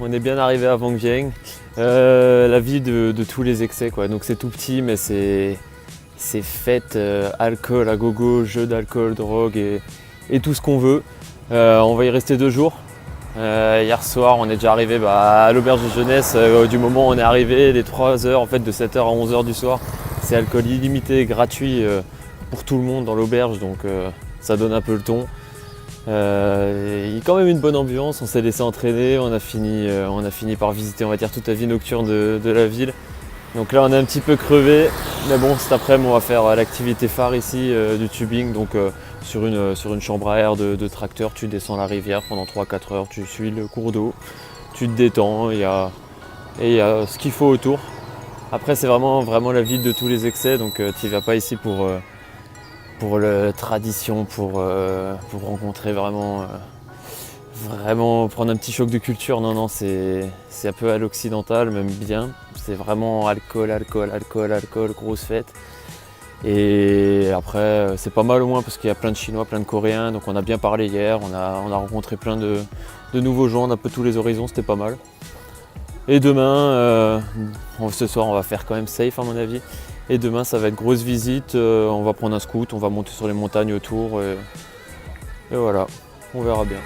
on est bien arrivé à Vang Vieng. La ville de tous les excès, quoi. Donc c'est tout petit, mais c'est fête, alcool à gogo, jeux d'alcool, drogue et tout ce qu'on veut. On va y rester 2 jours. Hier soir, on est déjà arrivé à l'auberge de jeunesse. Du moment où on est arrivé, les 3 heures, en fait, de 7h à 11h du soir, c'est alcool illimité, gratuit pour tout le monde dans l'auberge, donc ça donne un peu le ton. Il y a quand même une bonne ambiance, on s'est laissé entraîner, on a fini par visiter, on va dire, toute la vie nocturne de la ville. Donc là on est un petit peu crevé, mais bon, cet après-midi on va faire l'activité phare ici du tubing, donc sur une chambre à air de tracteur, tu descends la rivière pendant 3-4 heures, tu suis le cours d'eau, tu te détends, et il y a ce qu'il faut autour. Après c'est vraiment la ville de tous les excès, donc tu n'y vas pas ici pour la tradition, pour rencontrer vraiment prendre un petit choc de culture. Non, c'est un peu à l'occidental, même bien. C'est vraiment alcool, grosse fête. Et après, c'est pas mal au moins parce qu'il y a plein de Chinois, plein de Coréens, donc on a bien parlé hier, on a rencontré plein de nouveaux gens d'un peu tous les horizons, c'était pas mal. Et demain, ce soir on va faire quand même safe à mon avis. Et demain ça va être grosse visite, on va prendre un scoot, on va monter sur les montagnes autour et voilà, on verra bien.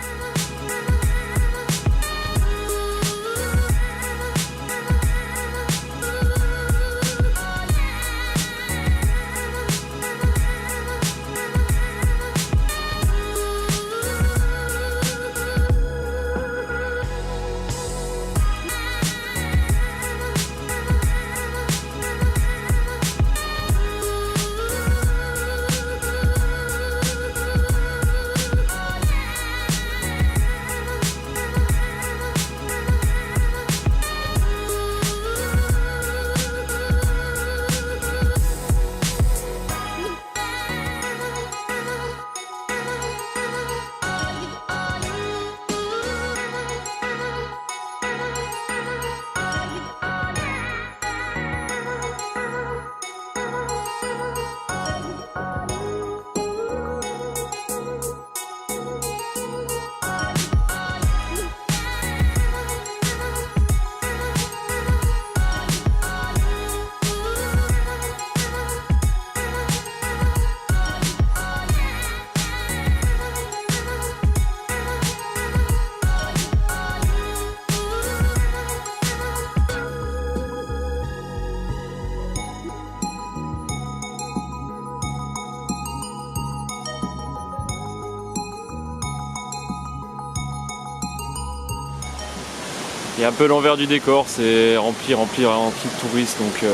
Il y a un peu l'envers du décor, c'est rempli de touristes, donc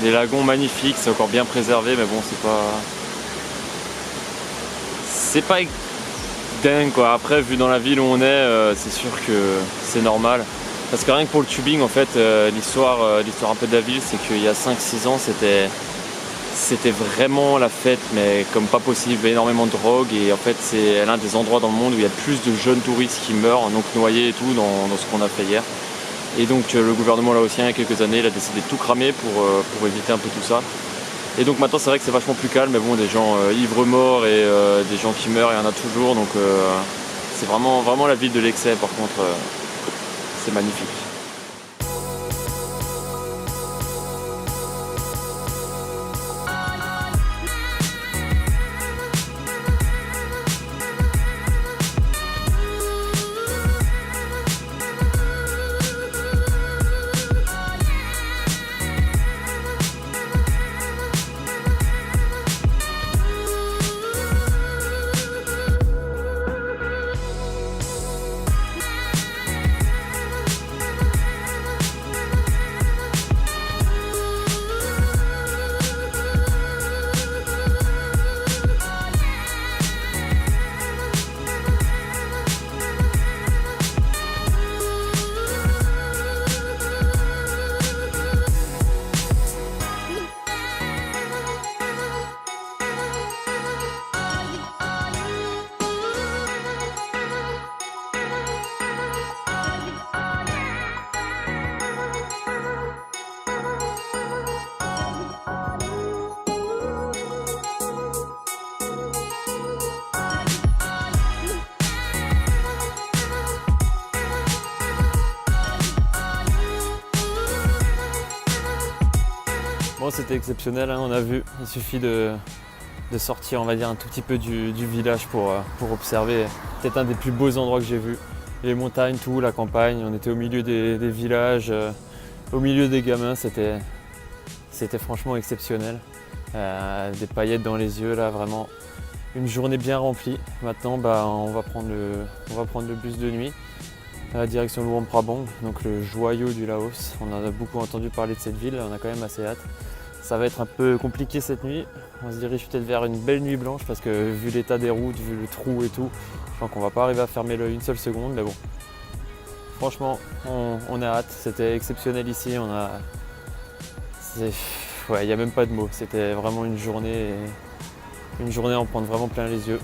des lagons magnifiques, c'est encore bien préservé, mais bon, c'est pas dingue quoi. Après, vu dans la ville où on est, c'est sûr que c'est normal. Parce que rien que pour le tubing, en fait, l'histoire un peu de la ville, c'est qu'il y a 5-6 ans, c'était vraiment la fête, mais comme pas possible, énormément de drogue, et en fait c'est l'un des endroits dans le monde où il y a le plus de jeunes touristes qui meurent, donc noyés et tout, dans ce qu'on a fait hier. Et donc le gouvernement laotien, il y a quelques années, il a décidé de tout cramer pour éviter un peu tout ça. Et donc maintenant c'est vrai que c'est vachement plus calme, mais bon, des gens ivres morts et des gens qui meurent, il y en a toujours, donc c'est vraiment la ville de l'excès. Par contre, c'est magnifique. Bon, c'était exceptionnel, hein, on a vu, il suffit de sortir, on va dire, un tout petit peu du village pour observer peut-être un des plus beaux endroits que j'ai vus. Les montagnes, tout, la campagne, on était au milieu des villages, au milieu des gamins, c'était franchement exceptionnel. Des paillettes dans les yeux, là, vraiment une journée bien remplie. Maintenant, on va prendre le bus de nuit à la direction de Luang Prabang, donc le joyau du Laos. On en a beaucoup entendu parler de cette ville, on a quand même assez hâte. Ça va être un peu compliqué cette nuit. On se dirige peut-être vers une belle nuit blanche parce que vu l'état des routes, vu le trou et tout, je crois qu'on va pas arriver à fermer l'œil une seule seconde, mais bon. Franchement, on a hâte, c'était exceptionnel ici. Il n'y a même pas de mots. C'était vraiment une journée à en prendre vraiment plein les yeux.